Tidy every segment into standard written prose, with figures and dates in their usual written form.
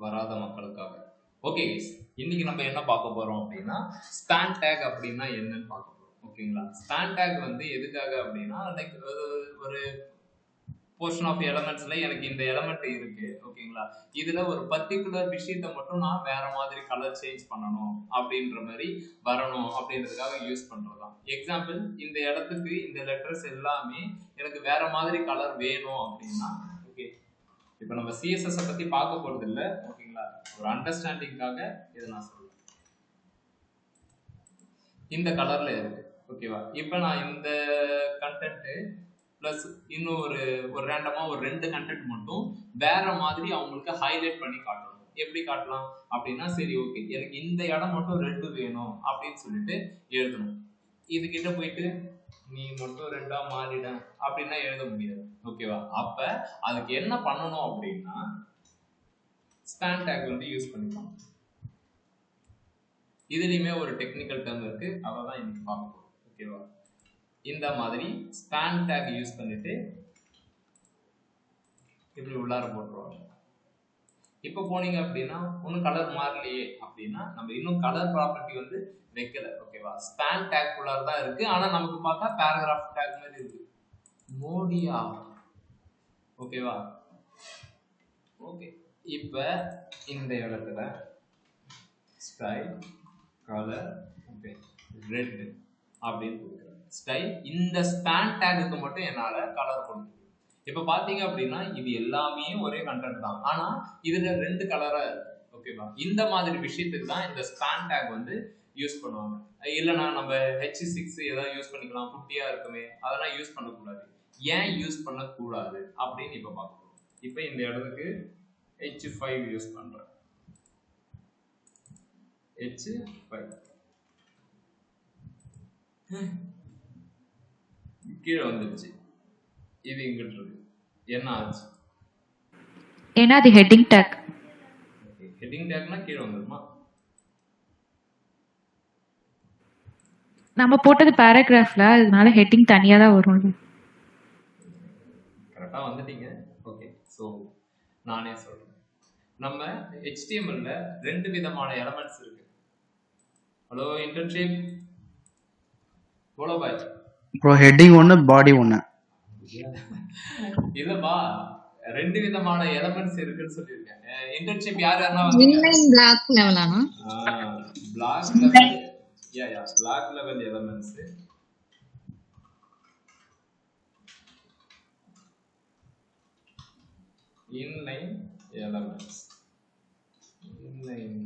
வராத மக்களுக்காக. Okay guys, இன்னைக்கு நம்ம என்ன பார்க்க போறோம் அப்படின்னா ஸ்பேன் டேக் அப்படின்னா என்னன்னு பார்க்க போறோம். ஓகேங்களா? ஸ்பேன் டேக் வந்து எதுக்காக அப்படின்னா லைக் ஒரு போர்ஷன் ஆஃப் எலமெண்ட்ஸ்ல எனக்கு இந்த எலமெண்ட் இருக்கு. ஓகேங்களா? இதுல ஒரு பர்டிகுலர் விஷயத்தை மட்டும் நான் வேற மாதிரி கலர் சேஞ்ச் பண்ணணும் அப்படின்ற மாதிரி வரணும் அப்படின்றதுக்காக யூஸ் பண்றதுதான். எக்ஸாம்பிள், இந்த இடத்துக்கு இந்த லெட்டர்ஸ் எல்லாமே எனக்கு வேற மாதிரி கலர் வேணும் அப்படின்னா, ஓகே, இப்போ நம்ம சிஎஸ்எஸ் பத்தி பார்க்க போறது இல்ல. ஓகேங்களா? ஒரு அண்டர்ஸ்டாண்டிங்காக இதை நான் சொல்றேன். இந்த கலர்ல இருக்கு. ஓகேவா? இப்போ நான் இந்த கண்டென்ட் பிளஸ் இன்னும் ஒரு ரேண்டமா ஒரு 2 கண்டென்ட் மட்டும் வேற மாதிரி அவங்களுக்கு ஹைலைட் பண்ணி காட்டணும். எப்படி காட்டலாம் அப்படின்னா, சரி ஓகே, எனக்கு இந்த இடம் மட்டும் ரெட்டு வேணும் அப்படின்னு சொல்லிட்டு எழுதணும். இது கிட்ட போயிட்டு நீ மட்டும் ரெட்டா மாறிட அப்படின்னா எழுத முடியாது. ஓகேவா? அப்ப அதுக்கு என்ன பண்ணணும் அப்படின்னா ஸ்பேன் டேக் வந்து யூஸ் பண்ணிக்கலாம். இதுலயுமே ஒரு டெக்னிக்கல் டேர்ம் இருக்கு, அதான் இன்னைக்கு பார்க்க போறோம். ஓகேவா? இந்த மாதிரி ஸ்பேன் டேக் யூஸ் பண்ணிட்டு இப்படி உள்ளார போட்டுருவாங்க. இப்போ போனீங்க அப்படின்னா ஒன்றும் கலர் மாறலையே அப்படின்னா நம்ம இன்னும் கலர் ப்ராப்பர்ட்டி வந்து வைக்கல. ஓகேவா? ஸ்பேன் டேக் உள்ளார தான் இருக்கு, ஆனா நமக்கு பார்த்தா பேராகிராஃப் டேக் மாதிரி இருக்கு. மோடியா? ஓகேவா? ஓகே, இப்போ இந்த இடத்துல ஸ்டைல் கலர் ரெட் அப்படின்னு கொடுக்குறேன். ஸ்டைல் இந்த ஸ்பேன் டேகுக்கு மட்டும் என்னால கலர் கொடுக்க. இப்ப பாத்தீங்க அப்படின்னா இது எல்லாமே ஒரே கண்டென்ட் தான், ஆனா இதுல 2 கலரா இருக்கு. ஓகேவா? இந்த மாதிரி விஷயத்துக்கு தான் இந்த ஸ்பேன் டேக் வந்து யூஸ் பண்ணுவாங்க. இல்லைன்னா நம்ம H6 ஏதாவது யூஸ் பண்ணிக்கலாம், குட்டியா இருக்குமே, அதெல்லாம் யூஸ் பண்ணக்கூடாது. ஏன் யூஸ் பண்ணக்கூடாது அப்படின்னு இப்ப பார்க்கணும். இப்ப இந்த இடத்துக்கு H5 யூஸ் பண்றேன். H5 கீழே வந்துருச்சு. இது இங்கிட்டு இருக்கு. என்ன ஆச்சு? ஏன்னா அது ஹெட்டிங் டேக். ஹெட்டிங் டேக்னா கீழே வந்துருமா? நம்ம போட்டது பேராகிராஃப்ல, அதனால ஹெட்டிங் தனியா தான் வரும். கரெக்டா வந்துட்டீங்க. ஓகே, சோ நானே சொல்றேன். நம்ம HTML-ல 2 விதமான எலிமெண்ட்ஸ் இருக்கு. Hello internship polo bye bro, heading ஒன்னு பாடி ஒன்னு இல்லப்பா, 2 விதமான எலிமெண்ட்ஸ் இருக்குன்னு சொல்லிருக்கேன். இன்டர்ன்ஷிப் யார் யாரெல்லாம் வந்தீங்க? இன்லைன் பிளாக் லெவலானா? Block level, yeah block level elements. Inline elements, inline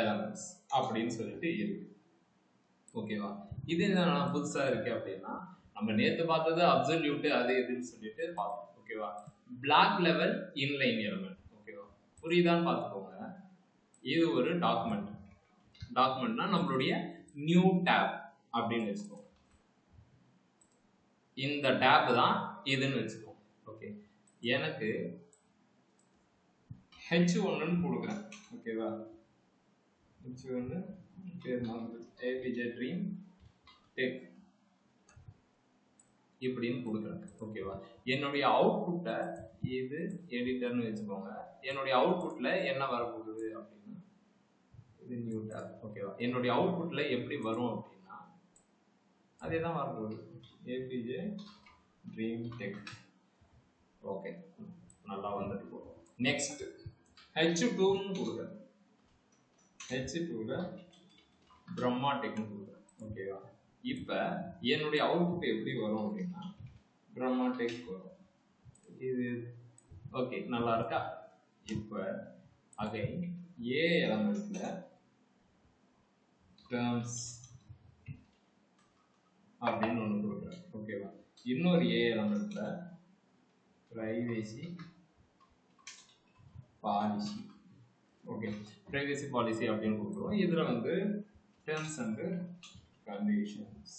elements அப்படின்னு சொல்லிட்டு இருக்கு. ஓகேவா? இது என்ன புதுசா இருக்கு அப்படின்னா, நம்ம நேத்து பார்த்தது அப்சல்யூட் அது எதுன்னு சொல்லிட்டு பார்த்தோம். ஓகேவா? Block level inline element. ஓகேவா? புரியுதான்னு பார்த்துக்கோங்க. இது ஒரு டாக்குமெண்ட். டாக்குமெண்ட்னா நம்மளுடைய நியூ டேப் அப்படின்னு வச்சுக்கோங்க. இந்த டேப் தான் இதுன்னு வச்சுக்கோங்க. ஓகே, எனக்கு H1ன்னு கொடுக்குறேன். ஓகேவா? H1 பேர் மாதிரி APJ Dream Tech இப்படின்னு கொடுக்குறேன். ஓகேவா? என்னுடைய அவுட்புட்டை இது எடிட்டர்னு வச்சுக்கோங்க. என்னுடைய அவுட்புட்ல என்ன வரப்போகுது அப்படின்னா இது நியூ டேப். ஓகேவா? என்னுடைய அவுட்புட்ல எப்படி வரும் அப்படின்னா அதே தான் வரப்போகுது, APJ Dream Tech. ஓகே, நல்லா வந்துட்டு போகும். நெக்ஸ்ட் H2ன்னு கொடுக்குறேன். H2ல பிரம்மா டெக்னு கொடுக்குறேன். ஓகேவா? இப்போ என்னுடைய அவுட்புட் எப்படி வரும் அப்படின்னா பிரம்மா டெக் வரும். இது ஓகே, நல்லா இருக்கா? இப்போ அகைன் ஏ எலமெண்ட்ல டேர்ம்ஸ் அப்படின்னு ஒன்று கொடுக்குறேன். ஓகேவா? இன்னொரு ஏ எலமெண்ட்ல privacy policy. Okay, privacy policy அப்படின்னு கொடுக்குறோம். இதில் வந்து டேர்ம்ஸ் அண்ட் கண்டிஷன்ஸ்.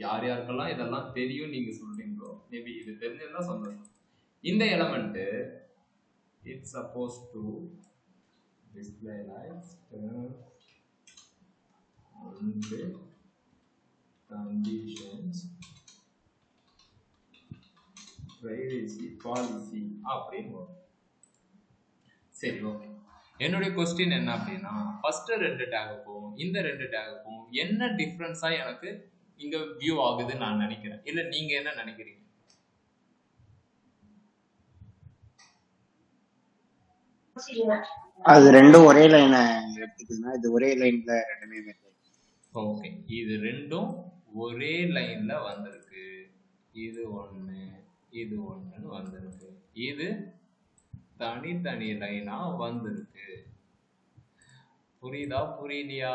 யார் யாருக்கெல்லாம் இதெல்லாம் தெரியும் நீங்க சொல்றீங்களோ, மேபி இது தெரிஞ்சிருந்தா சந்தோஷம். இந்த element it's suppose to display like and conditions, privacy strategy, policy அப்படின்னு வரும். சரி, ஓகே. என்னுடைய கொஸ்டின் என்ன அப்படின்னா, ஃபர்ஸ்ட் 2 டேகுக்கும் இந்த 2 டேகுக்கும் என்ன டிஃபரன்ஸா எனக்கு இங்க வியூ ஆகுதுன்னு நான் நினைக்கிறேன். இல்ல நீங்க என்ன நினைக்கிறீங்க? அது ரெண்டும் ஒரே லைனை எடுத்துக்கணும். இது ஒரே லைன்ல ரெண்டுமே மெத்தட். ஓகே, இது ரெண்டும் ஒரே லைன்ல வந்திருக்கு. இது ஒண்ணு, இது ஒண்ணுன்னு வந்திருக்கு. இது தனித்தனி லைனா வந்திருக்கு. புரியுதா புரியலையா?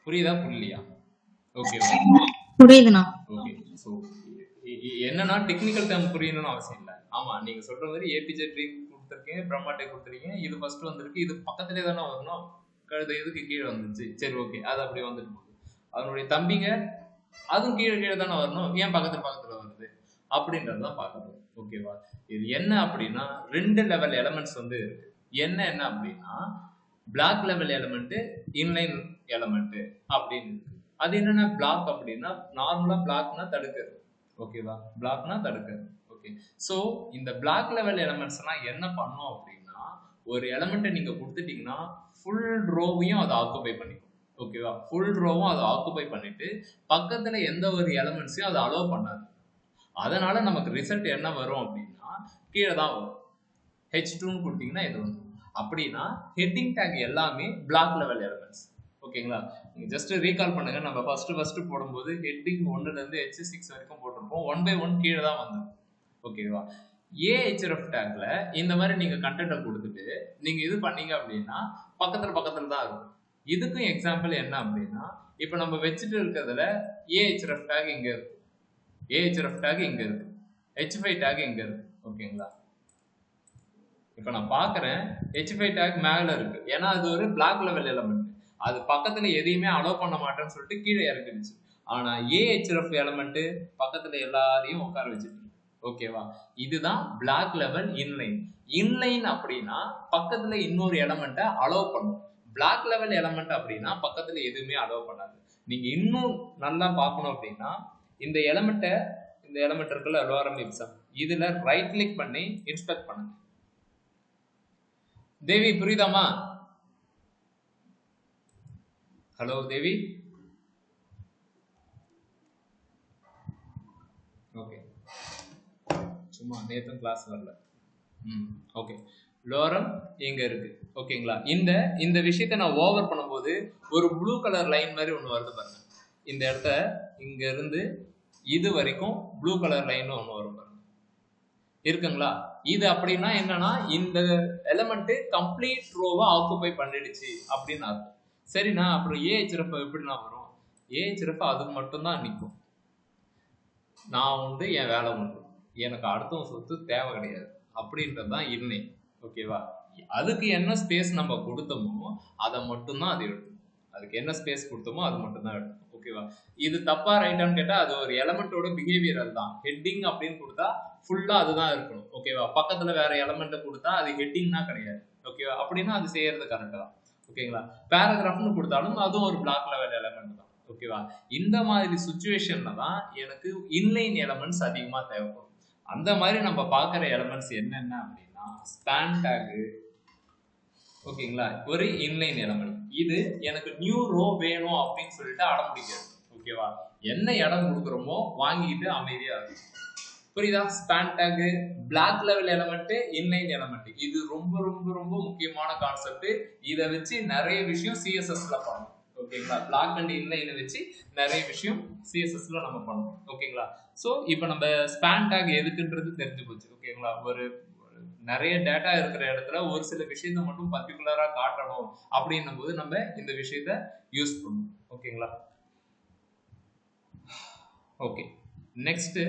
புரியுதா புரியலையா? ஓகேவா? புரியுதுண்ணா. ஓகே. ஸோ என்னன்னா டெக்னிக்கல் டேர்ம் புரியணும்னு அவசியம் இல்லை. ஆமா, நீங்க சொல்ற மாதிரி ஏபிஜே ட்ரீ கொடுத்துருக்கீங்க, பிரம்மாட்டை கொடுத்துருக்கீங்க. இது ஃபர்ஸ்ட் வந்திருக்கு, இது பக்கத்துலேயே தானே வரணும். கழுத எதுக்கு கீழே வந்துச்சு? சரி, ஓகே, அது அப்படி வந்துட்டு போகுது. அதனுடைய தம்பிங்க அதுவும் கீழே கீழே தானே வரணும், ஏன் பக்கத்துல வருது அப்படின்றதான் பார்க்கறது. ஓகேவா? இது என்ன அப்படின்னா 2 லெவல் எலமெண்ட்ஸ் வந்து இருக்கு. என்ன அப்படின்னா black level element, inline element அப்படின்னு இருக்கு. அது என்னன்னா பிளாக் அப்படின்னா நார்மலா பிளாக்னா தடுக்கிறது. ஓகேவா? பிளாக்னா தடுக்கிறது. ஓகே. ஸோ இந்த பிளாக் லெவல் எலமெண்ட்ஸ்லாம் என்ன பண்ணும் அப்படின்னா, ஒரு எலமெண்ட்டை நீங்க கொடுத்துட்டீங்கன்னா ஃபுல் ரோவையும் அதை ஆக்குபை பண்ணிக்கும். ஓகேவா? ஃபுல் ரோவும் அதை ஆக்குபை பண்ணிட்டு பக்கத்துல எந்த ஒரு எலமெண்ட்ஸையும் அதை அலோவ் பண்ணாது. அதனால நமக்கு ரிசல்ட் என்ன வரும் அப்படின்னா கீழே தான் வரும். H2ன்னு கொடுத்தீங்கன்னா இது வந்து அப்படின்னா ஹெட்டிங் டேக் எல்லாமே பிளாக் லெவல் எலமெண்ட்ஸ். ஓகேங்களா? நீங்க ஜஸ்ட் ரீகால் பண்ணுங்க. நம்ம ஃபர்ஸ்ட் போடும்போது ஹெட்டிங் 1ல இருந்து H6 வரைக்கும் போட்டிருப்போம். 1 by 1 கீழே தான் வந்தோம். ஓகேவா? ஏஹெச்எஃப் டேக்ல இந்த மாதிரி நீங்க கண்டென்ட்டை கொடுத்துட்டு நீங்க இது பண்ணீங்க அப்படின்னா பக்கத்துல தான் இருக்கும். இதுக்கும் எக்ஸாம்பிள் என்ன அப்படின்னா, இப்போ நம்ம வச்சுட்டு இருக்கிறதுல ஏஹெச்எஃப் டேக் இங்க இருக்கு, ஏஹெச்எஃப் டேக் இங்க இருக்கு, H5 டேக் இங்க இருக்கு. ஓகேங்களா? இப்போ நான் பார்க்குறேன் H5 டேக் மேல இருக்கு, ஏன்னா அது ஒரு பிளாக் லெவல் எலமெண்ட். அது பக்கத்துல எதையுமே அலோவ் பண்ண மாட்டேன்னு சொல்லிட்டு கீழே இறக்கிடுச்சு. ஆனா ஏஹெச்எஃப் எலமெண்ட் பக்கத்துல எல்லாரையும் உட்கார வச்சிருக்கு. ஓகேவா? இதுதான் பிளாக் லெவல் இன்லைன். இன்லைன் அப்படின்னா பக்கத்துல இன்னொரு எலமெண்ட்டை அலோவ் பண்ணும். பிளாக் லெவல் எலமெண்ட் அப்படின்னா பக்கத்துல எதுவுமே அலோவ் பண்ணாது. நீங்க இன்னும் நல்லா பார்க்கணும் அப்படின்னா இந்த எலமெண்ட் இருக்குல்ல, லோரம் இப்சம், இதுல ரைட் கிளிக் பண்ணி இன்ஸ்பெக்ட் பண்ணுங்க. தேவி புரியுதாமா? ஹலோ தேவி. ஓகே, சும்மா நேத்தும் கிளாஸ் வரல. ஓகே, லோரம் எங்க இருக்கு? ஓகேங்களா? இந்த விஷயத்தை நான் ஓவர் பண்ணும்போது ஒரு ப்ளூ கலர் லைன் மாதிரி ஒன்று வருது பாருங்க. இந்த இடத்த இங்க இருந்து இது வரைக்கும் ப்ளூ கலர் லைன் ஒன்று வரும் பாருங்க, இருக்குங்களா? இது அப்படின்னா என்னன்னா இந்த எலமெண்ட் கம்ப்ளீட் ரோவை ஆக்குபை பண்ணிடுச்சு அப்படின்னு அர்த்தம். சரிண்ணா, அப்புறம் ஏஹெச்எஃப் எப்படின்னா வரும்? ஏஹெச்எஃப் அதுக்கு மட்டும்தான் நிற்கும். நான் உண்டு, என் வேலை உண்டு, எனக்கு அடுத்தவங்க சொத்து தேவை கிடையாது அப்படின்றது தான் இல்லை. ஓகேவா? அதுக்கு என்ன ஸ்பேஸ் நம்ம கொடுத்தோமோ அதை மட்டும்தான் அது எடுக்கும். அதுக்கு என்ன ஸ்பேஸ் கொடுத்தோமோ அது மட்டும்தான் எடுக்கும். ஓகேவா? இது தப்பா ரைட்டான்னு கேட்டால் அது ஒரு எலமெண்ட்டோட பிஹேவியர் தான். ஹெட்டிங் அப்படின்னு கொடுத்தா ஃபுல்லா அதுதான் இருக்கணும். ஓகேவா? பக்கத்துல வேற எலமெண்ட்டை கொடுத்தா அது ஹெட்டிங்னா கிடையாது. ஓகேவா? அப்படின்னா அது செய்யறது கரெக்ட் தான். ஓகேங்களா? பேராகிராஃப்னு கொடுத்தாலும் அதுவும் ஒரு பிளாக் லெவல் எலமெண்ட் தான். ஓகேவா? இந்த மாதிரி சுச்சுவேஷன்ல தான் எனக்கு இன்லைன் எலமெண்ட்ஸ் அதிகமா தேவைப்படும். அந்த மாதிரி நம்ம பார்க்குற எலமெண்ட்ஸ் என்னென்ன அப்படின்னா ஸ்பேன் டேக். ஓகேங்களா? ஒரு இன்லைன் எலமெண்ட். இது எனக்கு நியூ ரோ வேணும் அப்படின்னு சொல்லிட்டு அடம் பிடிக்கிறது. ஓகேவா? என்ன இடம் கொடுக்குறோமோ வாங்கிட்டு அமைதியா இருக்கும். புரியுதா? Span take, black level element, inline element, இது ரொம்ப ரொம்ப ரொம்ப முக்கியமான கான்செப்ட். இதை வச்சு நிறைய விஷயம் சிஎஸ்எஸ்ல பண்ணணும். ஓகேங்களா? பிளாக் அண்ட் இன்லைனை வச்சு நிறைய விஷயம் சிஎஸ்எஸ்ல நம்ம பண்ணணும். ஓகேங்களா? ஸோ இப்போ நம்ம ஸ்பேன் டேக் எதுக்குன்றது தெரிஞ்சு போச்சு. ஓகேங்களா? ஒரு நிறைய டேட்டா இருக்கிற இடத்துல ஒரு சில விஷயத்த மட்டும் பர்டிகுலரா காட்டணும் அப்படின்னும் போது நம்ம இந்த விஷயத்த யூஸ் பண்ணணும். ஓகேங்களா? Okay, next.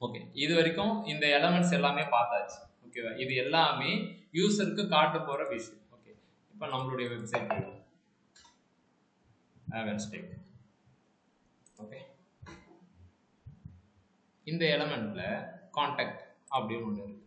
ஓகே, இது வரைக்கும் இந்த எலமெண்ட்ஸ் எல்லாமே பார்த்தாச்சு. ஓகேவா? இது எல்லாமே யூசருக்கு காட்ட போற விஷயம். ஓகே, இப்போ நம்மளுடைய வெப்சைட் ஓகே, இந்த எலமெண்ட்ல கான்டாக்ட் அப்படின்னு ஒன்று இருக்கு.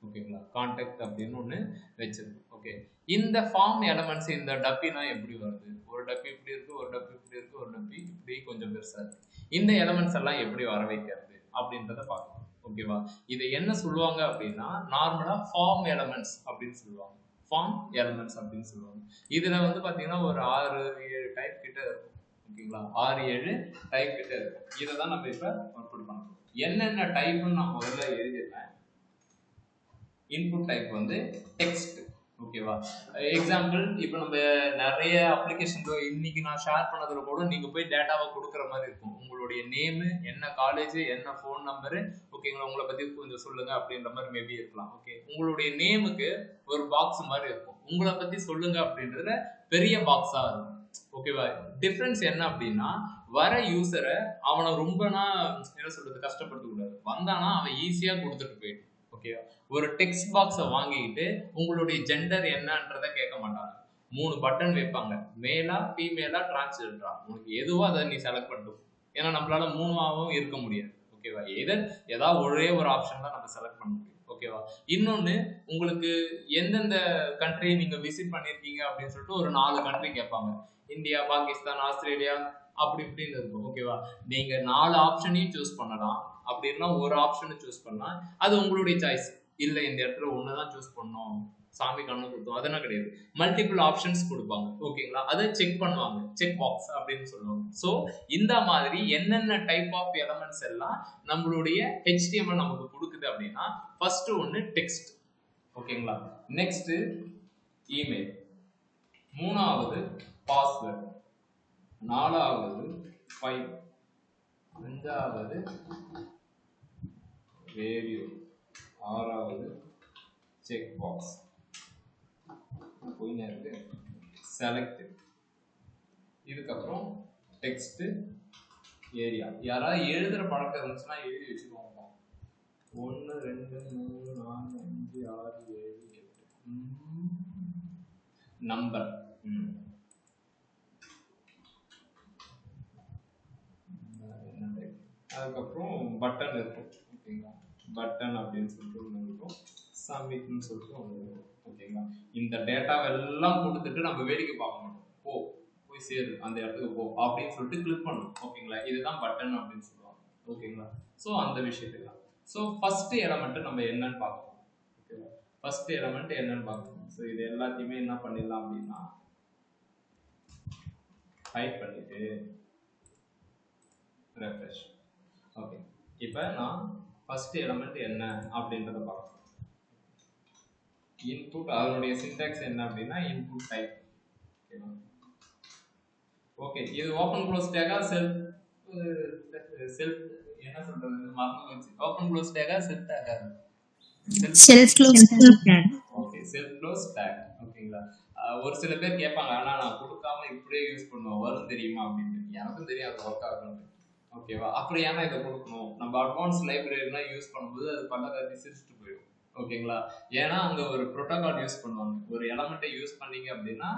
ஓகேங்களா? கான்டாக்ட் அப்படின்னு ஒன்று வச்சிருக்கோம். ஓகே. இந்த ஃபார்ம் எலமெண்ட்ஸ் இந்த டப்பினா எப்படி வருது? ஒரு டப்பி இப்படி இருக்கு, ஒரு டப்பி இப்படி இருக்கு, ஒரு டப்பி இப்படி கொஞ்சம் பெருசா இருக்கு. இந்த எலமெண்ட்ஸ் எல்லாம் எப்படி வர வைக்கிறது அப்படின்றத பார்க்கலாம். ஓகேவா? இதை என்ன சொல்லுவாங்க அப்படின்னா நார்மலா ஃபார்ம் எலமெண்ட்ஸ் அப்படின்னு சொல்லுவாங்க. ஃபார்ம் எலமெண்ட்ஸ் அப்படின்னு சொல்லுவாங்க. இதுல வந்து பாத்தீங்கன்னா ஒரு 6-7 டைப் கிட்ட இருக்கும். ஓகேங்களா? 6-7 டைப் கிட்ட இருக்கும். இதை தான் நம்ம இப்ப அவுட்புட் பண்ணணும். என்னென்ன டைப்னு நான் முதல்ல எழுதிடுறேன். இன்புட் டைப் வந்து டெக்ஸ்ட். ஓகேவா? எக்ஸாம்பிள் இப்போ நம்ம நிறைய அப்ளிகேஷன் இன்னைக்கு நான் ஷேர் பண்ணதுல கூட நீங்க போய் டேட்டாவை கொடுக்குற மாதிரி இருக்கும். உங்களுடைய நேமு, என்ன காலேஜ், என்ன ஃபோன் நம்பரு, ஓகேங்களா, உங்களை பத்தி கொஞ்சம் சொல்லுங்க அப்படின்ற மாதிரி மேபி இருக்கலாம். ஓகே, உங்களுடைய நேமுக்கு ஒரு பாக்ஸ் மாதிரி இருக்கும். உங்களை பத்தி சொல்லுங்க அப்படின்றத பெரிய பாக்ஸா இருக்கும். ஓகேவா? டிஃபரன்ஸ் என்ன அப்படின்னா வர யூசரை அவனை ரொம்பனா என்ன சொல்றது கஷ்டப்படுத்த கூடாது. வந்தானா அவன் ஈஸியா கொடுத்துட்டு போயிடும். ஓகேவா? ஒரு டெக்ஸ்ட் பாக்ஸை வாங்கிக்கிட்டு உங்களுடைய ஜெண்டர் என்னன்றதை கேட்க மாட்டாங்க. 3 பட்டன் வைப்பாங்க. மேலா, ஃபீமேலா, டிரான்ஸ்ஜெண்டரா, உனக்கு எதுவோ அதை நீ செலக்ட் பண்ணிட்டு. ஏன்னா நம்மளால 3ஆவும் இருக்க முடியாது. ஓகேவா? ஏதாவது ஒரே ஒரு ஆப்ஷன் தான் நம்ம செலக்ட் பண்ண முடியும். ஓகேவா? இன்னொன்னு, உங்களுக்கு எந்தெந்த கண்ட்ரி நீங்க விசிட் பண்ணிருக்கீங்க அப்படின்னு சொல்லிட்டு ஒரு 4 கண்ட்ரி கேட்பாங்க. இந்தியா, பாகிஸ்தான், ஆஸ்திரேலியா, அப்படி இப்படின்னு இருக்கும். ஓகேவா? நீங்க 4 ஆப்ஷனையும் சூஸ் பண்ணலாம். அப்படி இருந்தா ஒரு ஆப்ஷனை சூஸ் பண்ணலாம். அது உங்களுடைய சாய்ஸ். இல்ல இந்த இடத்துல ஒண்ணுதான் சூஸ் பண்ணோம், சாமி கண்ணு கொடுத்தோம், அதெல்லாம் கிடையாது. மல்டிபிள் ஆப்ஷன்ஸ் கொடுப்பாங்க. ஓகேங்களா? அதை செக் பண்ணுவாங்க. செக் பாக்ஸ் அப்படின்னு சொல்லுவாங்க. ஸோ இந்த மாதிரி என்னென்ன டைப் ஆஃப் எலமெண்ட்ஸ் எல்லாம் நம்மளுடைய HTML நமக்கு கொடுக்குது அப்படின்னா ஃபர்ஸ்ட் ஒன்று டெக்ஸ்ட். ஓகேங்களா? நெக்ஸ்ட் இமெயில், 3வது பாஸ்வேர்ட், 4வது ஃபைல், 5வது வேரியபிள், 6வது செக் பாக்ஸ், செலக்ட், இதுக்கப்புறம் டெக்ஸ்ட், ஏரியா. யாராவது எழுதுற பழக்கம் இருந்துச்சுன்னா எழுதி வச்சுக்கோங்க. 1 2 3 4 5 6 7 8 நம்பர். அதுக்கப்புறம் பட்டன் இருக்கும். ஓகேங்களா? பட்டன் அப்படின்னு சொல்லிட்டு ஒன்று இருக்கும். சப்மிட்னு சொல்லிட்டு ஒன்று இருக்கும். ஓகேங்களா? இந்த டேட்டாவெல்லாம் கொடுத்துட்டு நம்ம வேடிக்கை பார்க்க மாட்டோம். போய் சேரு, அந்த இடத்துக்கு போ அப்படின்னு சொல்லிட்டு கிளிக் பண்ணணும். ஓகேங்களா? இதுதான் பட்டன் அப்படின்னு சொல்லுவாங்க. ஓகேங்களா? ஸோ அந்த விஷயத்துலாம். ஸோ ஃபர்ஸ்ட் எலமெண்ட் நம்ம என்னன்னு பார்க்கணும். ஓகேவா? ஃபர்ஸ்ட் எலமெண்ட் என்னன்னு பார்க்கணும். ஸோ இது எல்லாத்தையுமே என்ன பண்ணிடலாம் அப்படின்னா டைப் பண்ணிட்டு ரெஃப்ரெஷ். ஓகே, இப்போ நான் ஃபர்ஸ்ட் எலமெண்ட் என்ன அப்படின்றத பார்க்கணும். இன்புட், அதனுடைய சின்டாக்ஸ் என்ன அப்படின்னா இன்புட் டைப். ஓகே, இது ஓபன் க்ளோஸ் டேகா செல்ஃப் என்ன சொல்றது மறந்து போச்சு. ஓபன் க்ளோஸ் டேகா செல்ஃப் டேகா self close tag. Okay, self close tag. ஓகேங்களா? ஒரு சில பேர் கேட்பாங்க, ஆனா நான் கொடுக்காம இப்படியே யூஸ் பண்ணுவோம், வரும் தெரியுமா அப்படின்னு. எனக்கும் தெரியும் அது ஒர்க் ஆகணும். ஓகேவா? அப்புறம் ஏன்னா இதை கொடுக்கணும்? நம்ம அட்வான்ஸ் லைப்ரரிலாம் யூஸ் பண்ணும்போது அது பல கருதி சிரிச்சுட்டு போயிடும். ஓகேங்களா? ஏன்னா அங்க ஒரு ப்ரோட்டோகால் யூஸ் பண்ணுவாங்க. ஒரு எலமெண்ட்டை யூஸ் பண்ணீங்க அப்படின்னா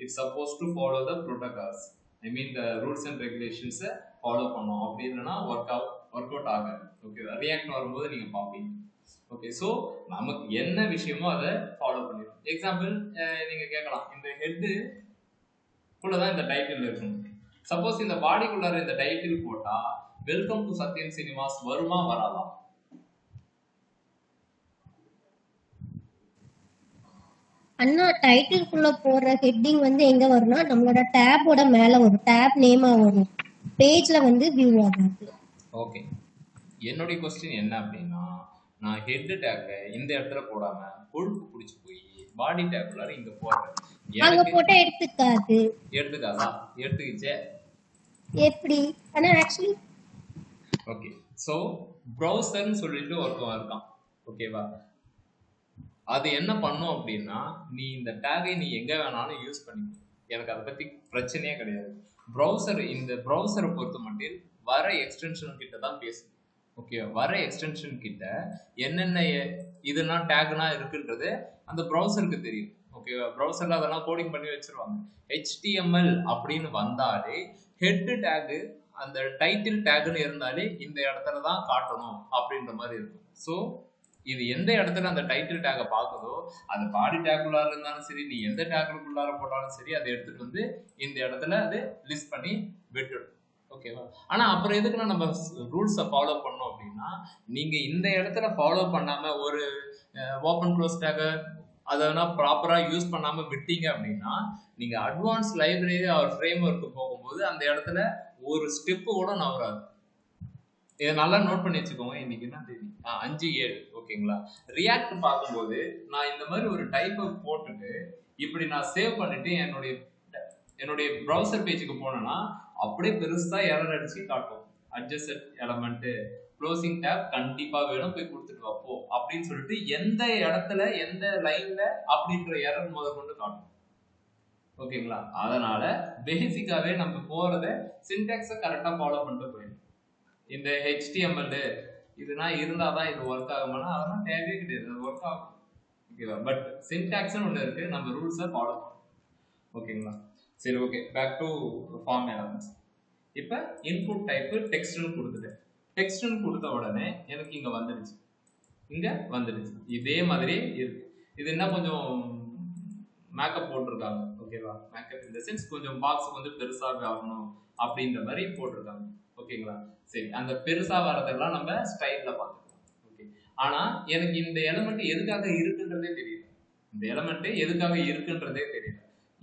it's suppose to follow the protocols. I mean the rules and ரெகுலேஷன்ஸை ஃபாலோ பண்ணோம். அப்படி இல்லைன்னா ஒர்க் அவுட் ஆகாது. ஓகேவா? ரியாக்ட் வரும்போது நீங்க பார்ப்பீங்க. ஓகே, ஸோ நமக்கு என்ன விஷயமோ அதை ஃபாலோ பண்ணிடும். எக்ஸாம்பிள் நீங்க கேட்கலாம், இந்த ஹெட்டு குள்ளதான் இந்த டைட்டில் இருக்கணும். சப்போஸ் இந்த பாடிக்குள்ளார இந்த டைட்டில் போட்டா வெல்கம் டு சத்யன் சினிமாஸ் வருமா வராதா? அண்ணா, டைட்டில்குள்ள போடுற ஹெட்டிங் வந்து எங்க வரும்னா நம்மளோட டேபோட மேல வரும். டேப் நேமா வரும். பேஜ்ல வந்து வியூ ஆகாது. ஓகே, என்னுடைய கொஸ்டின் என்ன அப்படின்னா, நான் ஹெட் டேக் இந்த இடத்துல போடாம கொழுப்பு பிடிச்சி போய் பாடி டேக்குள்ளார இங்க போடுறேன். அங்க போட்டா எடுத்துக்காது. எடுத்துக்காதா? எடுத்துக்கிச்சே. எப்படி? ஆனா ஆக்சுவலி ஓகே, ஸோ ப்ரௌசர்னு சொல்லிட்டு ஒருத்தன் இருக்கான். ஓகேவா? அது என்ன பண்ணும் அப்படின்னா, நீ இந்த டேகை நீ எங்க வேணாலும் யூஸ் பண்ணிக்கோ, எனக்கு அதை பத்தி பிரச்சனையே கிடையாது. ப்ரௌசர், இந்த ப்ரௌசரை பொறுத்த மட்டும் வர எக்ஸ்டென்ஷன் கிட்ட தான் பேசும். ஓகே, வர எக்ஸ்டென்ஷன் கிட்ட என்னென்ன இதெல்லாம் டேக்னா இருக்குன்றது அந்த ப்ரௌசருக்கு தெரியும். ஓகேவா? ப்ரௌசர்ல அதெல்லாம் கோடிங் பண்ணி வச்சிருவாங்க. HTML அப்படின்னு வந்தாலே ஹெட் டேகு அந்த டைட்டில் டேக்னு இருந்தாலே இந்த இடத்துல தான் காட்டணும் அப்படின்ற மாதிரி இருக்கும். ஸோ இது எந்த இடத்துல அந்த டைட்டில் டேக்கை பார்க்குதோ அது பாடி டேக்குள்ளார இருந்தாலும் சரி, நீ எந்த டேக்குள்ளார போட்டாலும் சரி, அதை எடுத்துட்டு வந்து இந்த இடத்துல அது லிஸ்ட் பண்ணி விட்டுடும். ஓகேவா? ஆனா அப்புறம் எதுக்குன்னா நம்ம ரூல்ஸை ஃபாலோ பண்ணோம் அப்படின்னா, நீங்க இந்த இடத்துல ஃபாலோ பண்ணாம ஒரு ஓப்பன் க்ளோஸ் டேக்கை அதெல்லாம் ப்ராப்பரா யூஸ் பண்ணாம விட்டீங்க அப்படின்னா, நீங்க advance library or framework போகும்போது அந்த இடத்துல ஒரு ஸ்டெப்பு கூட நவராது. இதை நல்லா நோட் பண்ணி வச்சுக்கோங்க. இன்னைக்கு என்ன தேதி? 5/7. ஓகேங்களா? ரியாக்ட் பார்க்கும்போது நான் இந்த மாதிரி ஒரு டைப்பை போட்டுட்டு இப்படி நான் சேவ் பண்ணிட்டு என்னுடைய ப்ரௌசர் பேஜுக்கு போனேன்னா அப்படியே பெருசா எரர் அடிச்சு காட்டும். அட்ஜஸ்ட் எலமெண்ட் க்ளோசிங் டேப் கண்டிப்பா வேணும், போய் கொடுத்துட்டு வாப்போ அப்படின்னு சொல்லிட்டு எந்த இடத்துல எந்த லைன்ல அப்படின்ற எரர் முதற்கொண்டு காட்டும். ஓகேங்களா? அதனால பேசிக்காவே நம்ம போறத சின்டாக்ஸை கரெக்டா ஃபாலோ பண்ணிட்டு போயிடும். இந்த HTML இதுனா இருந்தாதான் இது ஒர்க் ஆகுமானா அதெல்லாம் தேவையே கிடையாது, அது ஒர்க் ஆகும். ஓகேவா? பட் சின்டாக்ஸ்னு ஒன்று இருக்கு, நம்ம ரூல்ஸை ஃபாலோ பண்ணணும். ஓகேங்களா? சரி, okay, back to form elements. இப்போ இன்புட் டைப்பு டெக்ஸ்ட்னு கொடுத்துட்டேன். டெக்ஸ்ட்னு கொடுத்த உடனே எனக்கு இங்க வந்துடுச்சு, இதே மாதிரியே இருக்கு. இது என்ன கொஞ்சம் மேக்கப் போட்டிருக்காங்க. ஓகேவா? மேக்கப் இந்த சென்ஸ் கொஞ்சம் பாக்ஸ் கொஞ்சம் பெருசாக ஆகணும் அப்படின்ற மாதிரி போட்டிருக்காங்க. ஓகேங்களா? சரி, அந்த பெருசா வரதெல்லாம் நம்ம ஸ்டைல்ல பார்த்துக்கலாம். ஓகே, ஆனா எனக்கு இந்த எலிமெண்ட் எதுக்காக இருக்குன்றதே தெரியல.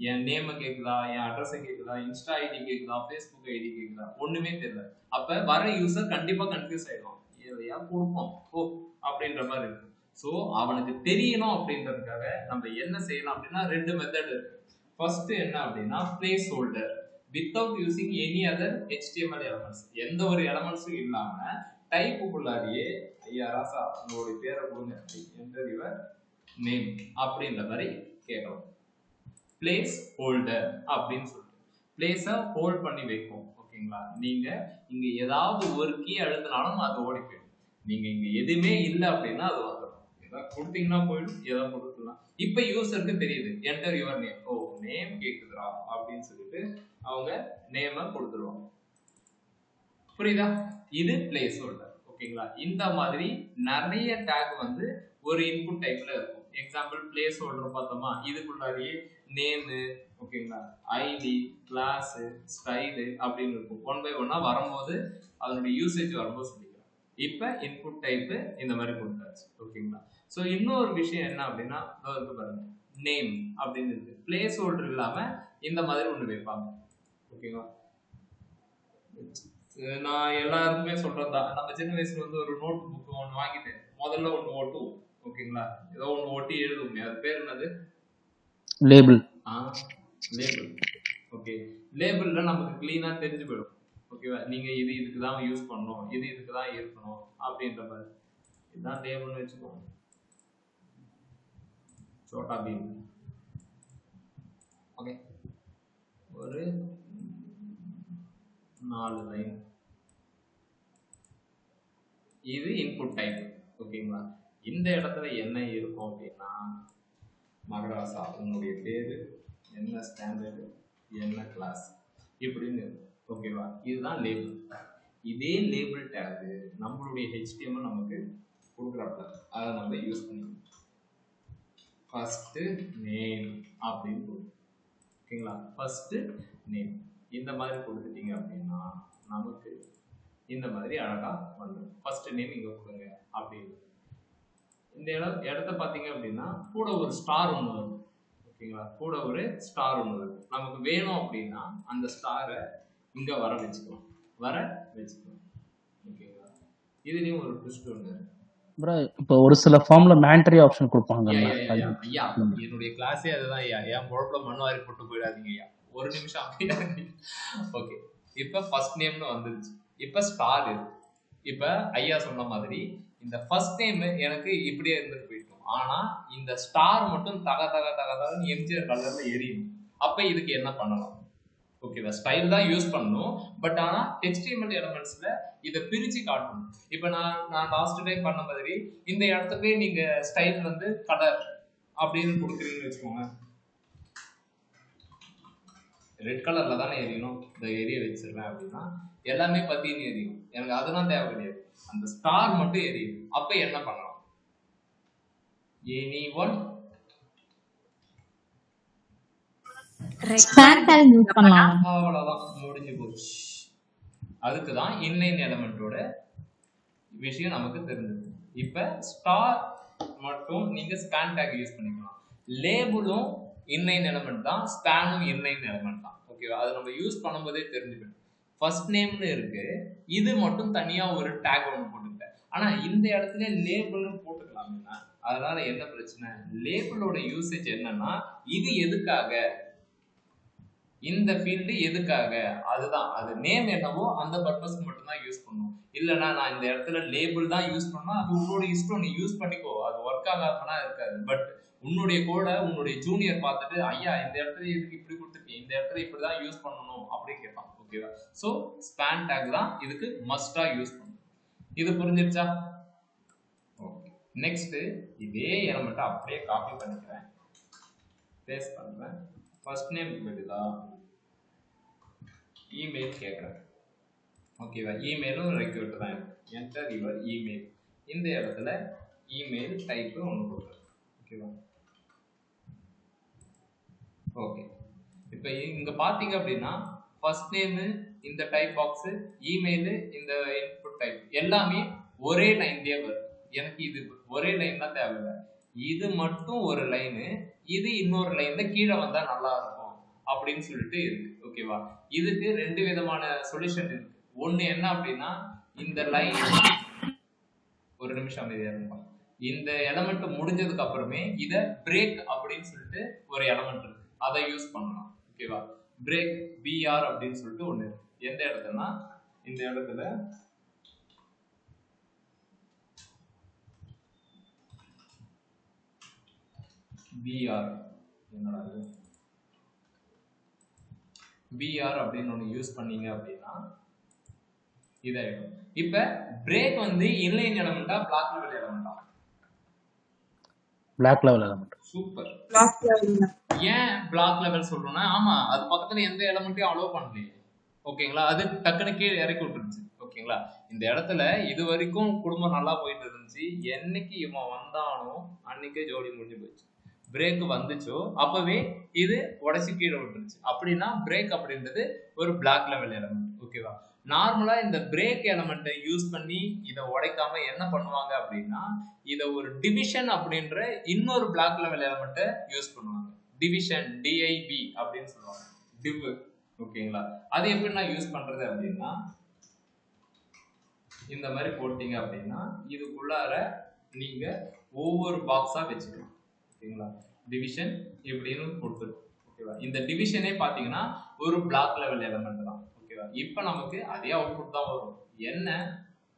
என் நேம் கேக்குதா, என் அட்ரஸ் கேக்குதா, இன்ஸ்டா ஐடி கேக்குதா, ஃபேஸ்புக் ஐடி கேக்குதா, ஒண்ணுமே தெரியல. அப்ப வர யூசர் கண்டிப்பா கன்ஃபியூஸ் ஆயிடும். எதையா கொடுப்போம் ஓ அப்படின்ற மாதிரி இருக்கு. ஸோ அவனுக்கு தெரியணும் அப்படின்றதுக்காக நம்ம என்ன செய்யலாம் அப்படின்னா 2 மெத்தட் இருக்கு. ஃபர்ஸ்ட் என்ன அப்படின்னா place holder without using any other HTML elements. எந்த ஒரு எலமெண்ட்ஸும் இல்லாம டைப்புக்குள்ளாரியே ஐயா ராசா உங்களுடைய பேரை கொடுங்க, என்டர் யுவர் நேம் அப்படின்ற மாதிரி கேட்கலாம். பிளேஸ் ஹோல்டர் அப்படின்னு சொல்லிட்டு பிளேஸை ஹோல்ட் பண்ணி வைக்கும். ஓகேங்களா? நீங்க இங்க ஏதாவது ஒரு கீ அழுத்தினாலும் அது ஓடி போயிடும். நீங்க இங்க எதுவுமே இல்லை அப்படின்னா அது வந்துடும். ஏதாவது கொடுத்தீங்கன்னா போயிடும், ஏதாவது கொடுத்துக்கலாம். இப்ப யூசருக்கு தெரியுது என்டர் யுவர் நேம், ஓ நேம் கேக்குதுரா அப்படின்னு சொல்லிட்டு அவங்க நேம கொடுத்துருவாங்க. புரியுதா? இது பிளேஸ் ஹோல்டர். ஓகேங்களா? இந்த மாதிரி நிறைய டேக் வந்து ஒரு இன்புட் டைப்ல இருக்கும். எக்ஸாம்பிள் பிளேஸ் ஹோல்டர் பார்த்தோமா, இதுக்குள்ளாரியே நேமு, ஓகேங்களா, ஐடி, கிளாஸ், ஸ்டைலு அப்படின்னு இருக்கும். 1 by 1 வரும்போது அதனுடைய யூசேஜ் வரும்போது சொல்லிக்கலாம். இப்ப இன்புட் டைப் இந்த மாதிரி கொடுத்தாச்சு. ஓகேங்களா? ஸோ இன்னொரு விஷயம் என்ன அப்படின்னா இருக்கு பாருங்க, நேம் அப்படின்னு இருக்கு. பிளேஸ் ஹோல்டர் இல்லாம இந்த மாதிரி ஒண்ணு வைப்பாங்க. ஓகேங்களா? நான் எல்லாருக்குமே சொல்றதுதான், நம்ம சின்ன வயசுல வந்து ஒரு நோட் புக் ஒன்று வாங்கிட்டு முதல்ல ஒன்று ஓட்டுவோம். ஓகேங்களா? ஏதோ ஒன்று ஒட்டி எழுதுவோம், அது பேர் என்னது? லேபிள். லேபிள். ஓகே, லேபிள்ல நமக்கு கிளீனா தெரிஞ்சு போயிடும். ஓகேவா? நீங்க இது இதுக்கு தான் யூஸ் பண்ணணும், இது இதுக்கு தான் இருக்கணும் அப்படின்ற மாதிரி. இதுதான் லேபிள்னு வச்சுக்கோங்க. சோட்டா பீம். ஓகே, ஒரு 4 லைன். இது இன்புட் டைப். ஓகேங்களா? இந்த இடத்துல என்ன இருக்கும் அப்படின்னா மகராசா உங்களுடைய பேரு, என்ன ஸ்டாண்டர்டு, என்ன கிளாஸ் இப்படின்னு. ஓகேவா? இதுதான் லேபிள். இதே லேபிள் டேக் நம்மளுடைய HTML நமக்கு கொடுக்குறாப்ல, அதை நம்ம யூஸ் பண்ணிக்கணும். ஃபர்ஸ்ட் நேம் அப்படின்னு கொடுக்கும். ஓகேங்களா? ஃபர்ஸ்ட் நேம் இந்த மாதிரி கொடுத்துட்டீங்க அப்படின்னா நமக்கு இந்த மாதிரி அழகா வந்துடும். ஃபர்ஸ்ட் நேம் இங்க கொடுங்க அப்படின்னு. இந்த இடத்த பார்த்தீங்க அப்படின்னா கூட ஒரு ஸ்டார் ஒன்று வரும். ஓகேங்களா? கூட ஒரு ஸ்டார் ஒன்று வரும். நமக்கு வேணும் அப்படின்னா அந்த ஸ்டாரை இங்க வர வச்சுக்கலாம். ஓகேங்களா? இதுலயும் ஒரு ட்விஸ்ட் ஒன்று. இப்போ ஒரு சில ஃபார்ம்ல மேண்டரி ஆப்ஷன் கொடுப்பாங்க. ஐயா என்னுடைய கிளாஸே அதுதான் ஐயா. என் பொழப்புல மண் வாரி போட்டு போயிடாதீங்க ஐயா, ஒரு நிமிஷம் அப்படியே. ஓகே, இப்ப ஃபர்ஸ்ட் நேம்னு வந்துருச்சு. இப்ப ஸ்டார் இருக்கு. இப்ப ஐயா சொன்ன மாதிரி இந்த ஃபர்ஸ்ட் நேம் எனக்கு இப்படியே இருந்துட்டு போயிட்டோம். ஆனா இந்த ஸ்டார் மட்டும் தக தக தக தகன்னு எம்ஜிஆர் கலர்ல எரியும். அப்ப இதுக்கு என்ன பண்ணலாம்? ஓகேவா? ஸ்டைல் தான் யூஸ் பண்ணணும். பட் ஆனா HTML எலிமெண்ட்ஸ்ல இதை பிரிச்சு காட்டணும். இப்ப நான் லாஸ்ட் டைம் பண்ண மாதிரி இந்த இடத்துக்கு நீங்க ஸ்டைல் வந்து கலர் அப்படின்னு கொடுக்குறீங்கன்னு வச்சுக்கோங்க. ரெட் கலர்ல தானே எரியணும், இந்த எரிய வச்சிருவேன் அப்படின்னா எல்லாமே பத்தின்னு எரியும். எனக்கு அதெல்லாம் தேவை கிடையாது, அந்த ஸ்டார் மட்டும் எரியும். அப்ப என்ன பண்ணலாம்? anyone ஸ்பேன் டேக் யூஸ் பண்ணலாம். அவ்வளவுதான் முடிஞ்சு போச்சு. அதுக்கு தான் inline எலமெண்டோட விஷயம் நமக்கு தெரிஞ்சது. இப்ப ஸ்டார் மட்டும் நீங்க ஸ்பேன் டேக் யூஸ் பண்ணிக்கலாம். லேபிளும் inline எலிமெண்ட் தான், ஸ்பேனும் inline எலிமெண்ட் தான். ஓகேவா? அது நம்ம யூஸ் பண்ணும்போதே தெரிஞ்சுக்கணும். ஃபர்ஸ்ட் நேம்னு இருக்கு, இது மட்டும் தனியா ஒரு டேக் ஒன்று போட்டுக்கிட்டேன். ஆனா இந்த இடத்துல லேபிள்னு போட்டுக்கலாம்னா அதனால என்ன பிரச்சனை? லேபிளோட யூசேஜ் என்னன்னா இது எதுக்காக, இந்த ஃபீல்டு எதுக்காக, அதுதான் அது நேம் என்னவோ அந்த பர்பஸ்க்கு மட்டும் தான் யூஸ் பண்ணும். இல்லைன்னா நான் இந்த இடத்துல லேபிள் தான் யூஸ் பண்ணா அது உன்னோட இஷ்டம், நீ யூஸ் பண்ணிக்கோ, அது ஒர்க் ஆகாமனா இருக்காது. பட் உன்னுடைய கோட உன்னுடைய ஜூனியர் பார்த்துட்டு ஐயா இந்த இடத்துல இதுக்கு இப்படி கொடுத்துருக்கேன், இந்த இடத்துல இப்படிதான் யூஸ் பண்ணணும் அப்படி கேட்பான். ஓகேவா? ஸோ ஸ்பேன் டேக் தான் இதுக்கு மஸ்டா யூஸ் பண்ணணும். இது புரிஞ்சிருச்சா? ஓகே. நெக்ஸ்ட் இதே எலிமெண்ட்டை அப்படியே காப்பி பண்ணிக்கிறேன், பேஸ்ட் பண்றேன். ஃபர்ஸ்ட் நேம் பதிலா இமெயில் கேட்குறேன். ஓகேவா? இமெயிலும் ரெக்யூட் தான் இருக்கு. Enter your email. இந்த இடத்துல இமெயில் டைப் ஒன்று கொடுக்குறேன். ஓகேவா? ஓகே. இப்போ இங்க பாத்தீங்க அப்படின்னா ஃபர்ஸ்ட் நேம் இந்த டைப் பாக்ஸ், இமெயில் இந்த இன்புட் டைப் எல்லாமே ஒரே லைன்லயே வரும். எனக்கு இது ஒரே லைன் தான் தேவையில்லை, இது மட்டும் ஒரு லைனு, இது இன்னொரு லைன்ல கீழே வந்தா நல்லா இருக்கும் அப்படின்னு சொல்லிட்டு இருக்கு. ஓகேவா? இதுக்கு ரெண்டு விதமான சொல்யூஷன் இருக்கு. ஒண்ணு என்ன அப்படின்னா இந்த லைன், ஒரு நிமிஷம் அமைதியா இருக்கும், இந்த எலமெண்ட் முடிஞ்சதுக்கு அப்புறமே இத பிரேக் அப்படின்னு சொல்லிட்டு ஒரு எலமெண்ட் இருக்கு, அதை யூஸ் பண்ணலாம். ஓகேவா? பிரேக் பிஆர் அப்படின்னு சொல்லிட்டு ஒண்ணு இருக்கு. எந்த இடத்துலனா இந்த இடத்துல பிஆர், என்னடா இது பிஆர் அப்படின்னு ஒன்று யூஸ் பண்ணீங்க அப்படின்னா இதாயிடும். இப்ப பிரேக் வந்து இன்லைன் எலமெண்டா பிளாக் லெவல் எலமெண்டா? Block level element. Super. Block level. ஏன் பிளாக் லெவல் சொல்றோம்னா, ஆமா அது பக்கத்துல எந்த எலமெண்ட்டையும் அலோவ் பண்ணலையே. ஓகேங்களா? அது டக்குனு கீழே இறக்கி விட்டுருச்சு. ஓகேங்களா? இந்த இடத்துல இது வரைக்கும் குடும்பம் நல்லா போயிட்டு இருந்துச்சு, என்னைக்கு இவன் வந்தானோ அன்னைக்கே ஜோடி முடிஞ்சு போச்சு. பிரேக் வந்துச்சோ அப்பவே இது உடச்சி கீழே விட்டுருச்சு. அப்படின்னா பிரேக் அப்படின்றது ஒரு பிளாக் லெவல் எலமெண்ட். ஓகேவா? நார்மலா இந்த பிரேக் எலமெண்ட்டை யூஸ் பண்ணி இதை உடைக்காம என்ன பண்ணுவாங்க அப்படின்னா இதை ஒரு டிவிஷன் அப்படின்ற இன்னொரு பிளாக் லெவல் எலமெண்ட்டை யூஸ் பண்ணுவாங்க. டிவிஷன், டிஐபி அப்படின்னு சொல்லுவாங்க, டிவ். ஓகேங்களா? அது எப்படி நான் யூஸ் பண்றது அப்படின்னா இந்த மாதிரி போட்டீங்க அப்படின்னா இதுக்குள்ளார நீங்க ஒவ்வொரு பாக்ஸா வச்சுக்கலாம். ஓகேங்களா? டிவிஷன் இப்படின்னு கொடுத்துருக்கோம். ஓகேவா? இந்த டிவிஷனே பாத்தீங்கன்னா ஒரு பிளாக் லெவல் எலமெண்ட் தான். ஓகேவா? இப்போ நமக்கு அதே அவுட்புட் தான் வரும். என்ன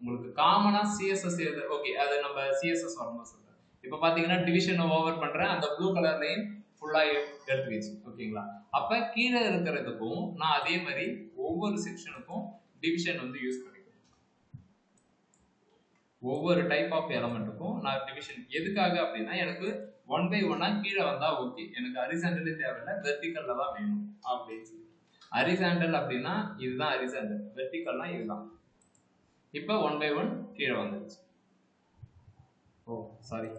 உங்களுக்கு காமனா சிஎஸ்எஸ் எழுத, ஓகே அது நம்ம சிஎஸ்எஸ் வரணும் சொல்றேன். இப்போ பாத்தீங்கன்னா டிவிஷனை ஓவர் பண்றேன், அந்த ப்ளூ கலர் லைன் ஃபுல்லா எடுத்துக்கிச்சு. ஓகேங்களா? அப்ப கீழே இருக்கிறதுக்கும் நான் அதே மாதிரி ஒவ்வொரு செக்ஷனுக்கும் டிவிஷன் வந்து யூஸ் பண்ணிக்கிறேன். ஒவ்வொரு டைப் ஆஃப் எலமெண்ட்டுக்கும் நான் டிவிஷன் எதுக்காக அப்படின்னா எனக்கு 1 by 1 கீழே வந்தா ஓகே, எனக்கு ஹரிசாண்டலே தேவையில்லை, வெர்டிகல்ல தான் வேணும் அப்படின்னு சொல்லி. ஹரிசாண்டல் அப்படின்னா இதுதான் ஹரிசாண்டல், வெர்டிகல்னா இதுதான். இப்போ 1 by 1 கீழே வந்துருச்சு. ஓ சாரி,